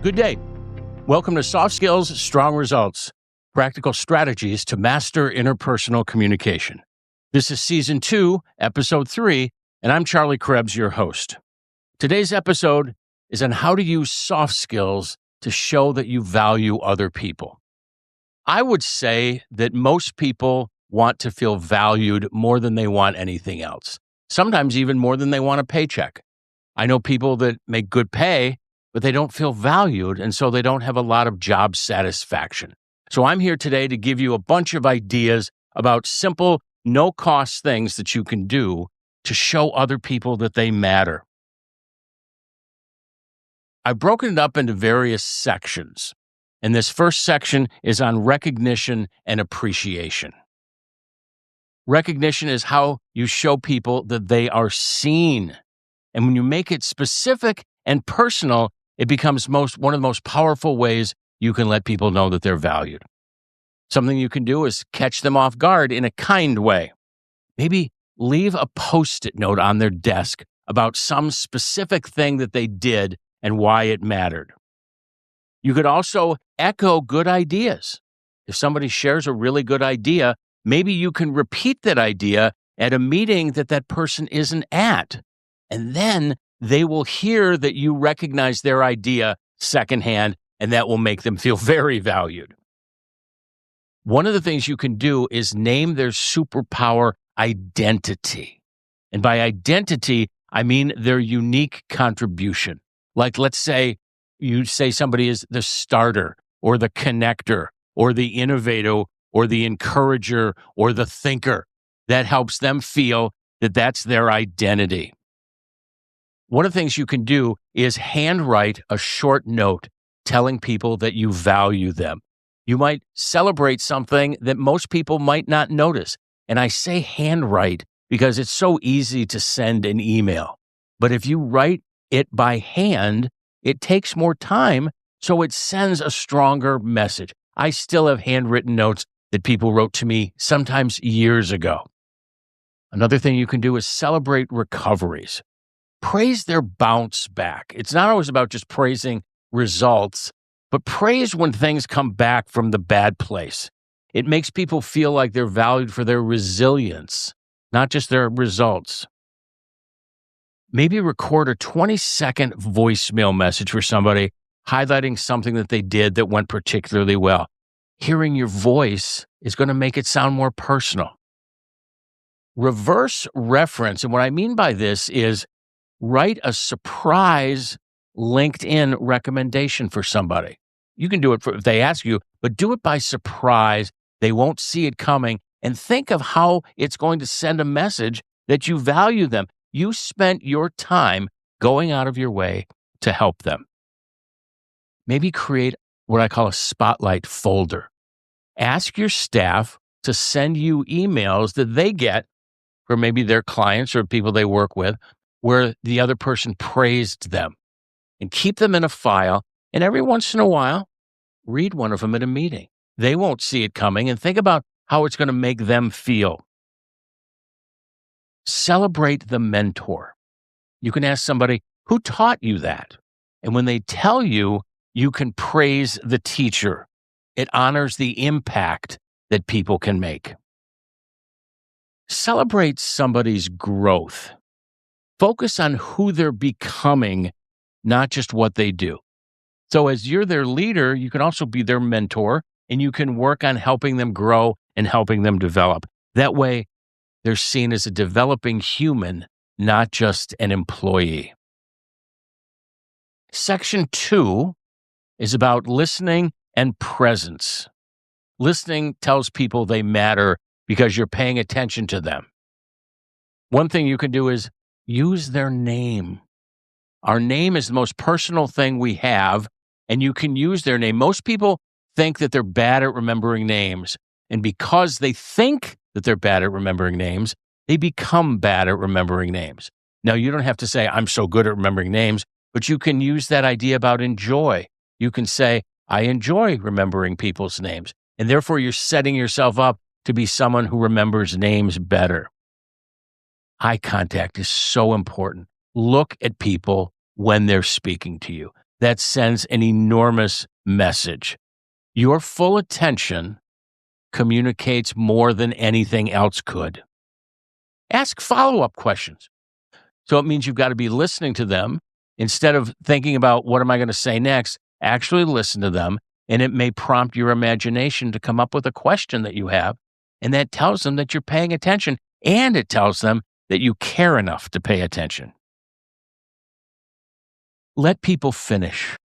Good day. Welcome to Soft Skills, Strong Results, Practical Strategies to Master Interpersonal Communication. This is Season 2, Episode 3, and I'm Charlie Krebs, your host. Today's episode is on how to use soft skills to show that you value other people. I would say that most people want to feel valued more than they want anything else, sometimes even more than they want a paycheck. I know people that make good pay, but they don't feel valued, and so they don't have a lot of job satisfaction. So I'm here today to give you a bunch of ideas about simple, no-cost things that you can do to show other people that they matter. I've broken it up into various sections, and this first section is on recognition and appreciation. Recognition is how you show people that they are seen, and when you make it specific and personal, it becomes one of the most powerful ways you can let people know that they're valued. Something you can do is catch them off guard in a kind way. Maybe leave a Post-it note on their desk about some specific thing that they did and why it mattered. You could also echo good ideas. If somebody shares a really good idea, maybe you can repeat that idea at a meeting that person isn't at. And then they will hear that you recognize their idea secondhand, and that will make them feel very valued. One of the things you can do is name their superpower identity. And by identity, I mean their unique contribution. Like, let's say you say somebody is the starter or the connector or the innovator or the encourager or the thinker. That helps them feel that that's their identity. One of the things you can do is handwrite a short note telling people that you value them. You might celebrate something that most people might not notice. And I say handwrite because it's so easy to send an email. But if you write it by hand, it takes more time, so it sends a stronger message. I still have handwritten notes that people wrote to me sometimes years ago. Another thing you can do is celebrate recoveries. Praise their bounce back. It's not always about just praising results, but praise when things come back from the bad place. It makes people feel like they're valued for their resilience, not just their results. Maybe record a 20-second voicemail message for somebody, highlighting something that they did that went particularly well. Hearing your voice is going to make it sound more personal. Reverse reference, and what I mean by this is write a surprise LinkedIn recommendation for somebody. You can do it if they ask you, but do it by surprise. They won't see it coming. And think of how it's going to send a message that you value them. You spent your time going out of your way to help them. Maybe create what I call a spotlight folder. Ask your staff to send you emails that they get from maybe their clients or people they work with, where the other person praised them, and keep them in a file. And every once in a while, read one of them at a meeting. They won't see it coming, and think about how it's going to make them feel. Celebrate the mentor. You can ask somebody, who taught you that? And when they tell you, you can praise the teacher. It honors the impact that people can make. Celebrate somebody's growth. Focus on who they're becoming, not just what they do. So as you're their leader, you can also be their mentor, and you can work on helping them grow and helping them develop. That way, they're seen as a developing human, not just an employee. Section 2 is about listening and presence. Listening tells people they matter because you're paying attention to them. One thing you can do is use their name. Our name is the most personal thing we have, and you can use their name. Most people think that they're bad at remembering names, and because they think that they're bad at remembering names, they become bad at remembering names. Now, you don't have to say, I'm so good at remembering names, but you can use that idea about enjoy. You can say, I enjoy remembering people's names, and therefore you're setting yourself up to be someone who remembers names better. Eye contact is so important. Look at people when they're speaking to you. that sends an enormous message. Your full attention communicates more than anything else could. Ask follow-up questions. So it means you've got to be listening to them instead of thinking about what am I going to say next. Actually listen to them, and it may prompt your imagination to come up with a question that you have, and that tells them that you're paying attention, and it tells them that you care enough to pay attention. Let people finish.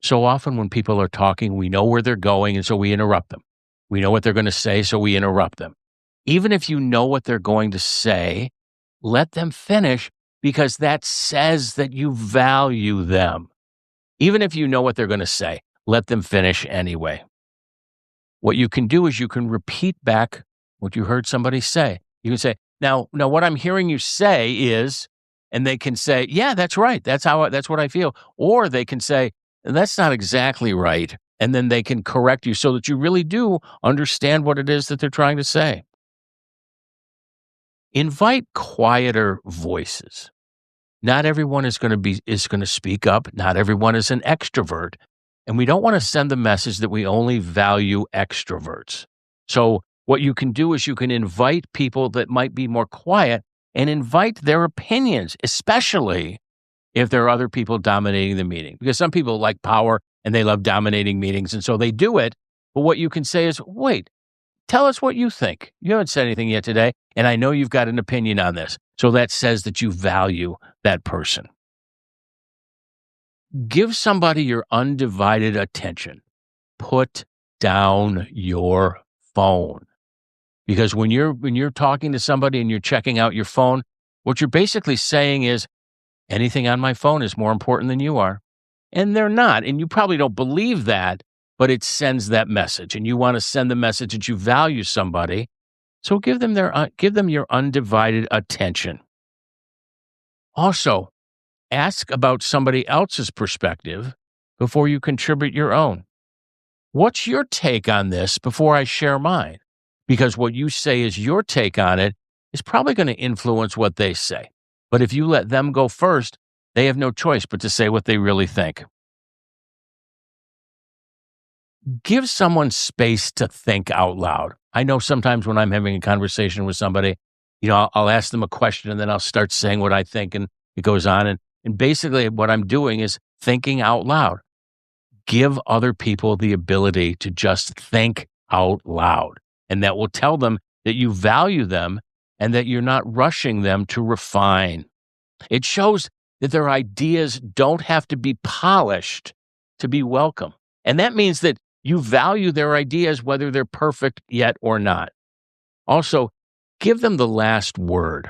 So often when people are talking, we know where they're going, and so we interrupt them. We know what they're going to say, so we interrupt them. Even if you know what they're going to say, let them finish because that says that you value them. Even if you know what they're going to say, let them finish anyway. What you can do is you can repeat back what you heard somebody say. You can say, now what I'm hearing you say is, and they can say, yeah, that's right. That's what I feel. Or they can say, that's not exactly right. And then they can correct you so that you really do understand what it is that they're trying to say. Invite quieter voices. Not everyone is going to speak up. Not everyone is an extrovert. And we don't want to send the message that we only value extroverts. So what you can do is you can invite people that might be more quiet and invite their opinions, especially if there are other people dominating the meeting. Because some people like power and they love dominating meetings, and so they do it. But what you can say is, wait, tell us what you think. You haven't said anything yet today, and I know you've got an opinion on this. So that says that you value that person. Give somebody your undivided attention. Put down your phone. Because when you're talking to somebody and you're checking out your phone, what you're basically saying is, anything on my phone is more important than you are. And they're not. And you probably don't believe that, but it sends that message. And you want to send the message that you value somebody. So give them your undivided attention. Also, ask about somebody else's perspective before you contribute your own. What's your take on this before I share mine? Because what you say is your take on it is probably going to influence what they say. But if you let them go first, they have no choice but to say what they really think. Give someone space to think out loud. I know sometimes when I'm having a conversation with somebody, I'll ask them a question and then I'll start saying what I think, and it goes on. And basically what I'm doing is thinking out loud. Give other people the ability to just think out loud. And that will tell them that you value them and that you're not rushing them to refine. It shows that their ideas don't have to be polished to be welcome. And that means that you value their ideas whether they're perfect yet or not. Also, give them the last word.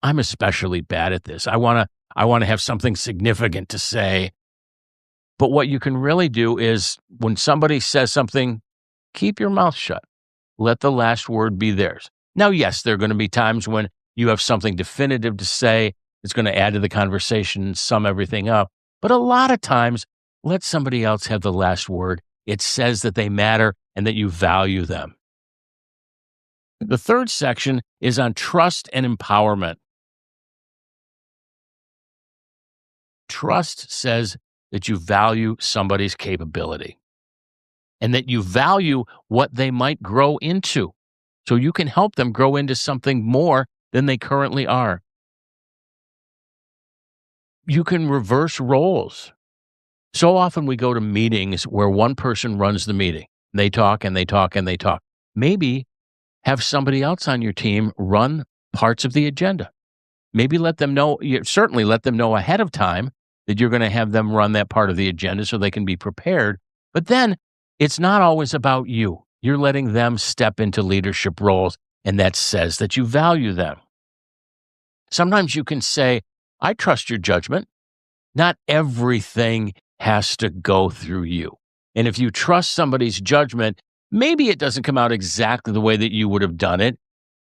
I'm especially bad at this. I want to have something significant to say. But what you can really do is when somebody says something, keep your mouth shut. Let the last word be theirs. Now, yes, there are going to be times when you have something definitive to say. It's going to add to the conversation and sum everything up. But a lot of times, let somebody else have the last word. It says that they matter and that you value them. The third section is on trust and empowerment. Trust says that you value somebody's capability and that you value what they might grow into. So you can help them grow into something more than they currently are. You can reverse roles. So often we go to meetings where one person runs the meeting. They talk and they talk and they talk. Maybe have somebody else on your team run parts of the agenda. Maybe certainly let them know ahead of time that you're going to have them run that part of the agenda so they can be prepared. But then it's not always about you. You're letting them step into leadership roles, and that says that you value them. Sometimes you can say, I trust your judgment. Not everything has to go through you. And if you trust somebody's judgment, maybe it doesn't come out exactly the way that you would have done it,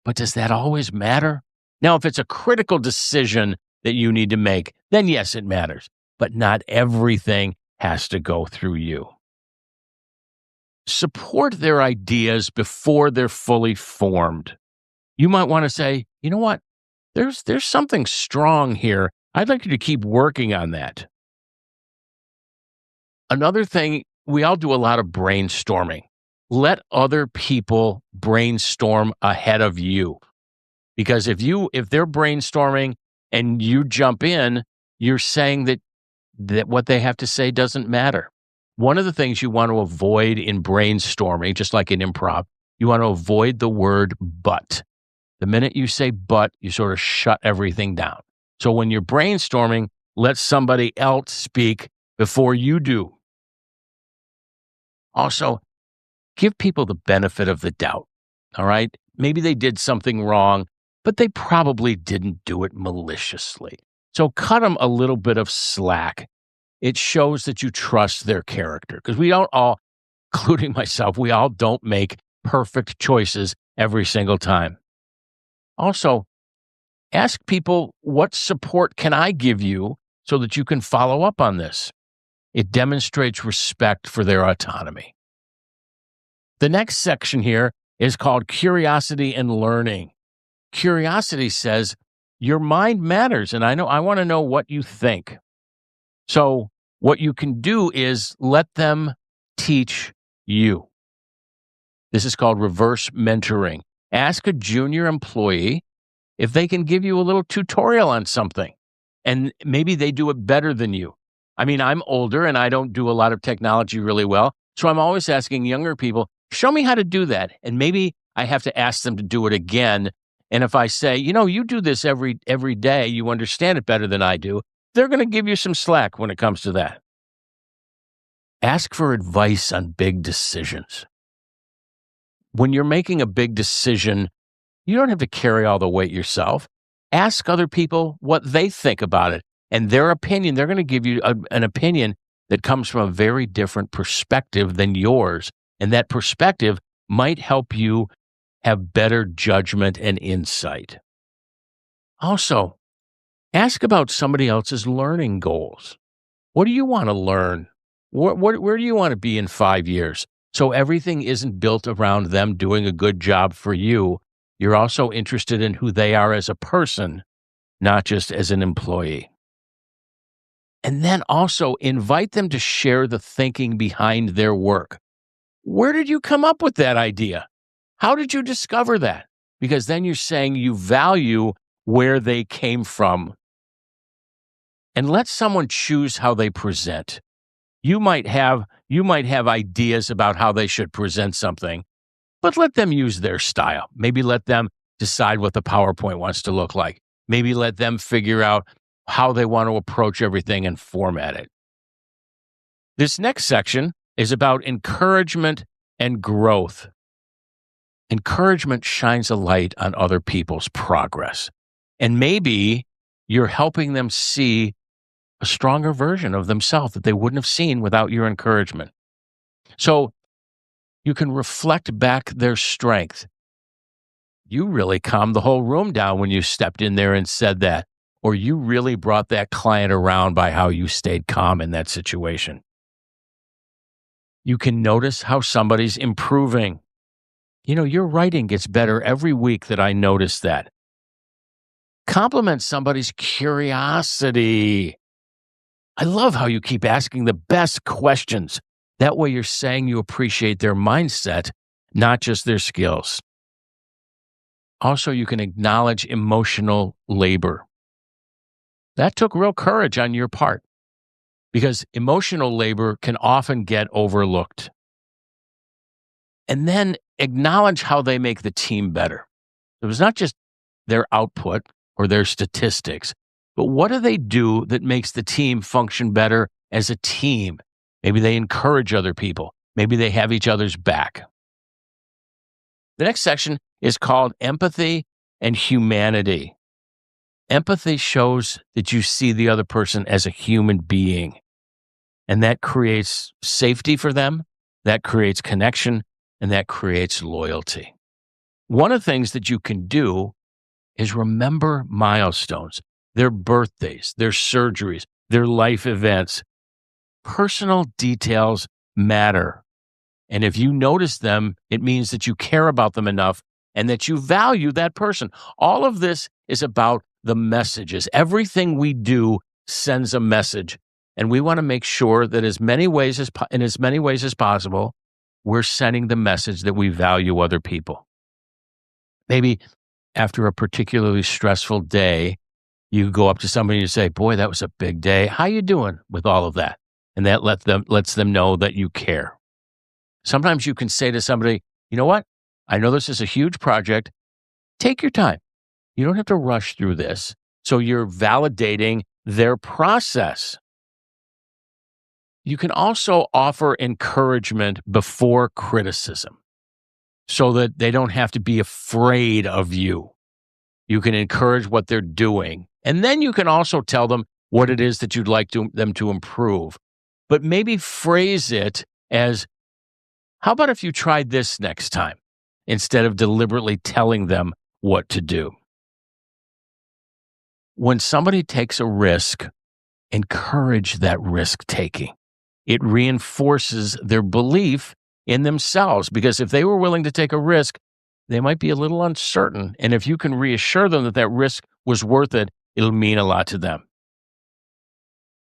but does that always matter? Now, if it's a critical decision that you need to make, then yes, it matters. But not everything has to go through you. Support their ideas before they're fully formed. You might want to say, you know what? There's something strong here. I'd like you to keep working on that. Another thing, we all do a lot of brainstorming. Let other people brainstorm ahead of you. Because if they're brainstorming and you jump in, you're saying that what they have to say doesn't matter. One of the things you want to avoid in brainstorming, just like in improv, you want to avoid the word but. The minute you say but, you sort of shut everything down. So when you're brainstorming, let somebody else speak before you do. Also, give people the benefit of the doubt. All right. Maybe they did something wrong, but they probably didn't do it maliciously. So cut them a little bit of slack. It shows that you trust their character, because we don't all, including myself, we all don't make perfect choices every single time. Also, ask people, what support can I give you so that you can follow up on this? It demonstrates respect for their autonomy. The next section here is called curiosity and learning. Curiosity says, your mind matters, and I want to know what you think. So what you can do is let them teach you. This is called reverse mentoring. Ask a junior employee if they can give you a little tutorial on something, and maybe they do it better than you. I mean, I'm older and I don't do a lot of technology really well, so I'm always asking younger people, show me how to do that. And maybe I have to ask them to do it again. And if I say, you do this every day, you understand it better than I do, they're going to give you some slack when it comes to that. Ask for advice on big decisions. When you're making a big decision, you don't have to carry all the weight yourself. Ask other people what they think about it, and their opinion. They're going to give you an opinion that comes from a very different perspective than yours. And that perspective might help you have better judgment and insight. Also, ask about somebody else's learning goals. What do you want to learn? Where do you want to be in 5 years? So everything isn't built around them doing a good job for you. You're also interested in who they are as a person, not just as an employee. And then also invite them to share the thinking behind their work. Where did you come up with that idea? How did you discover that? Because then you're saying you value where they came from. And let someone choose how they present. You might have ideas about how they should present something, but let them use their style. Maybe let them decide what the PowerPoint wants to look like. Maybe let them figure out how they want to approach everything and format it. This next section is about encouragement and growth. Encouragement shines a light on other people's progress. And maybe you're helping them see a stronger version of themselves that they wouldn't have seen without your encouragement. So you can reflect back their strength. You really calmed the whole room down when you stepped in there and said that, or you really brought that client around by how you stayed calm in that situation. You can notice how somebody's improving. Your writing gets better every week that I notice that. Compliment somebody's curiosity. I love how you keep asking the best questions. That way you're saying you appreciate their mindset, not just their skills. Also, you can acknowledge emotional labor. That took real courage on your part, because emotional labor can often get overlooked. And then acknowledge how they make the team better. It was not just their output or their statistics, but what do they do that makes the team function better as a team? Maybe they encourage other people. Maybe they have each other's back. The next section is called empathy and humanity. Empathy shows that you see the other person as a human being, and that creates safety for them, that creates connection, and that creates loyalty. One of the things that you can do is remember milestones, their birthdays, their surgeries, their life events. Personal details matter. And if you notice them, it means that you care about them enough and that you value that person. All of this is about the messages. Everything we do sends a message. And we want to make sure that in as many ways as possible, we're sending the message that we value other people. Maybe after a particularly stressful day, you go up to somebody and you say, "Boy, that was a big day. How you doing with all of that?" And that lets them know that you care. Sometimes you can say to somebody, "You know what? I know this is a huge project. Take your time. You don't have to rush through this." So you're validating their process. You can also offer encouragement before criticism so that they don't have to be afraid of you. You can encourage what they're doing. And then you can also tell them what it is that you'd like them to improve. But maybe phrase it as, "How about if you tried this next time?" instead of deliberately telling them what to do. When somebody takes a risk, encourage that risk taking. It reinforces their belief in themselves, because if they were willing to take a risk, they might be a little uncertain. And if you can reassure them that that risk was worth it, it'll mean a lot to them.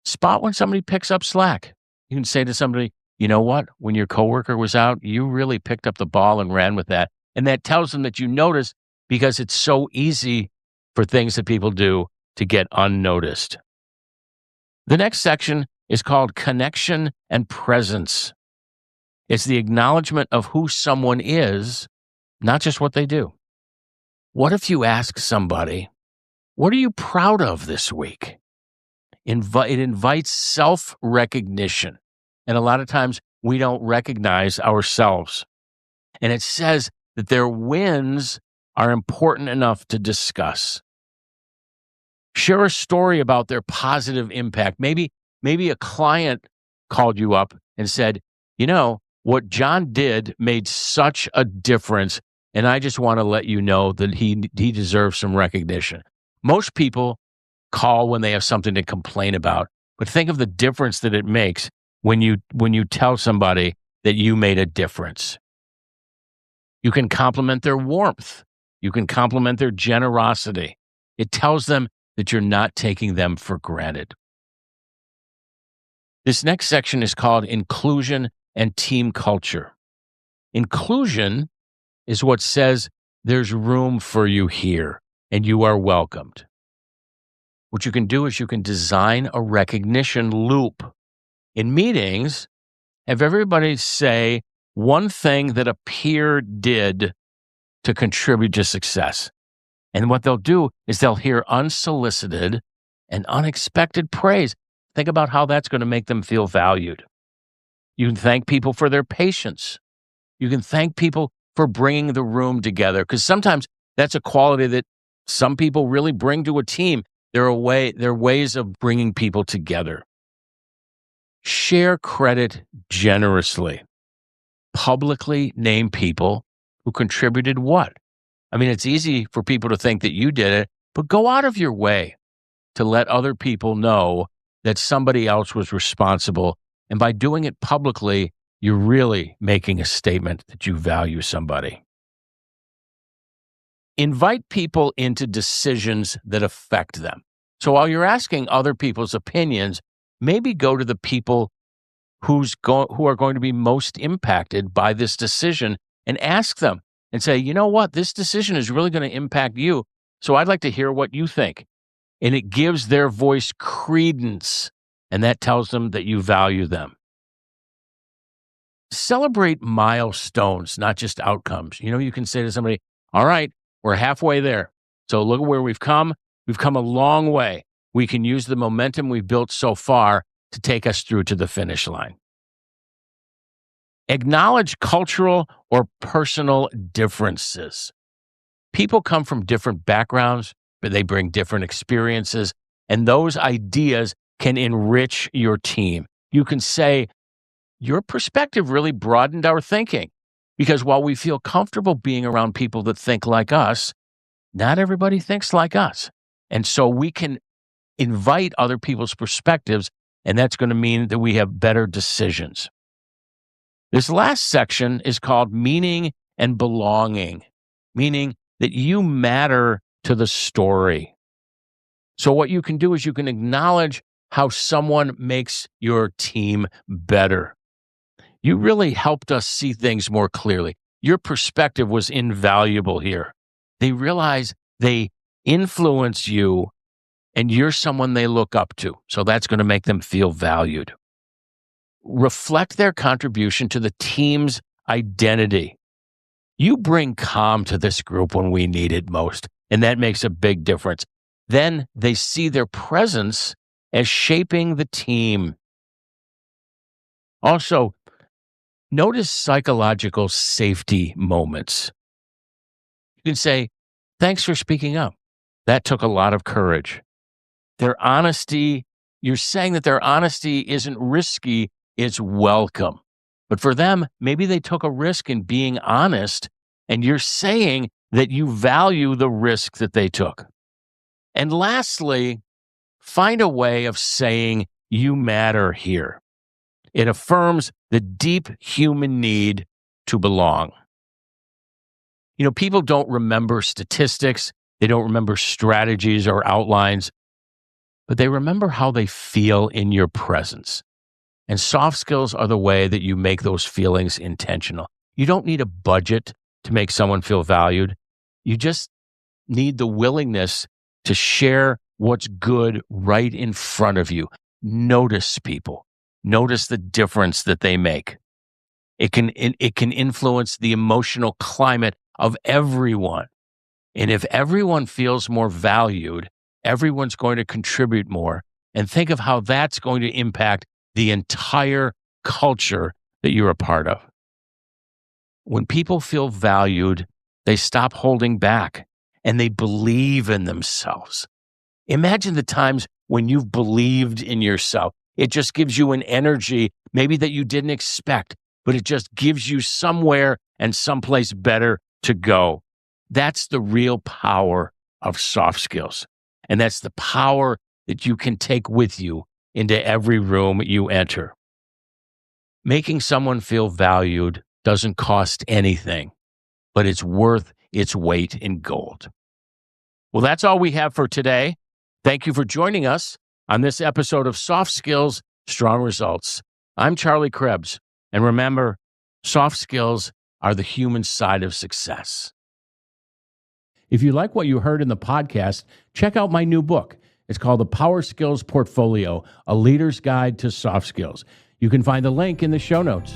Spot when somebody picks up slack. You can say to somebody, "You know what? When your coworker was out, you really picked up the ball and ran with that." And that tells them that you notice, because it's so easy for things that people do to get unnoticed. The next section is called connection and presence. It's the acknowledgement of who someone is, not just what they do. What if you ask somebody, "What are you proud of this week?" It invites self-recognition. And a lot of times we don't recognize ourselves. And it says that their wins are important enough to discuss. Share a story about their positive impact. Maybe a client called you up and said, "You know, what John did made such a difference, and I just want to let you know that he deserves some recognition." Most people call when they have something to complain about, but think of the difference that it makes when you tell somebody that you made a difference. You can compliment their warmth. You can compliment their generosity. It tells them that you're not taking them for granted. This next section is called inclusion and team culture. Inclusion is what says there's room for you here and you are welcomed. What you can do is you can design a recognition loop. In meetings, have everybody say one thing that a peer did to contribute to success. And what they'll do is they'll hear unsolicited and unexpected praise. Think about how that's going to make them feel valued. You can thank people for their patience. You can thank people for bringing the room together, because sometimes that's a quality that some people really bring to a team. There are ways of bringing people together. Share credit generously. Publicly name people who contributed what. I mean, it's easy for people to think that you did it, but go out of your way to let other people know that somebody else was responsible. And by doing it publicly, you're really making a statement that you value somebody. Invite people into decisions that affect them. So while you're asking other people's opinions, maybe go to the people who are going to be most impacted by this decision and ask them and say, "You know what? This decision is really going to impact you. So I'd like to hear what you think." And it gives their voice credence, and that tells them that you value them. Celebrate milestones, not just outcomes. You can say to somebody, "All right, we're halfway there. So look at where we've come. We've come a long way. We can use the momentum we've built so far to take us through to the finish line." Acknowledge cultural or personal differences. People come from different backgrounds, but they bring different experiences, and those ideas can enrich your team. You can say, "Your perspective really broadened our thinking," because while we feel comfortable being around people that think like us, not everybody thinks like us. And so we can invite other people's perspectives, and that's going to mean that we have better decisions. This last section is called meaning and belonging, meaning that you matter to the story. So what you can do is you can acknowledge how someone makes your team better. You really helped us see things more clearly. Your perspective was invaluable here. They realize they influence you and you're someone they look up to. So that's going to make them feel valued. Reflect their contribution to the team's identity. You bring calm to this group when we need it most, and that makes a big difference. Then they see their presence as shaping the team. Also, notice psychological safety moments. You can say, "Thanks for speaking up. That took a lot of courage." Their honesty, you're saying that their honesty isn't risky, it's welcome. But for them, maybe they took a risk in being honest, and you're saying that you value the risk that they took. And lastly, find a way of saying you matter here. It affirms the deep human need to belong. You know, people don't remember statistics, they don't remember strategies or outlines, but they remember how they feel in your presence. And soft skills are the way that you make those feelings intentional. You don't need a budget to make someone feel valued. You just need the willingness to share what's good right in front of you. Notice people. Notice the difference that they make. It can influence the emotional climate of everyone. And if everyone feels more valued, everyone's going to contribute more. And think of how that's going to impact the entire culture that you're a part of. When people feel valued, they stop holding back and they believe in themselves. Imagine the times when you've believed in yourself. It just gives you an energy maybe that you didn't expect, but it just gives you somewhere and someplace better to go. That's the real power of soft skills. And that's the power that you can take with you into every room you enter. Making someone feel valued doesn't cost anything, but it's worth its weight in gold. Well, that's all we have for today. Thank you for joining us on this episode of Soft Skills, Strong Results. I'm Charlie Krebs. And remember, soft skills are the human side of success. If you like what you heard in the podcast, check out my new book. It's called The Power Skills Portfolio, A Leader's Guide to Soft Skills. You can find the link in the show notes.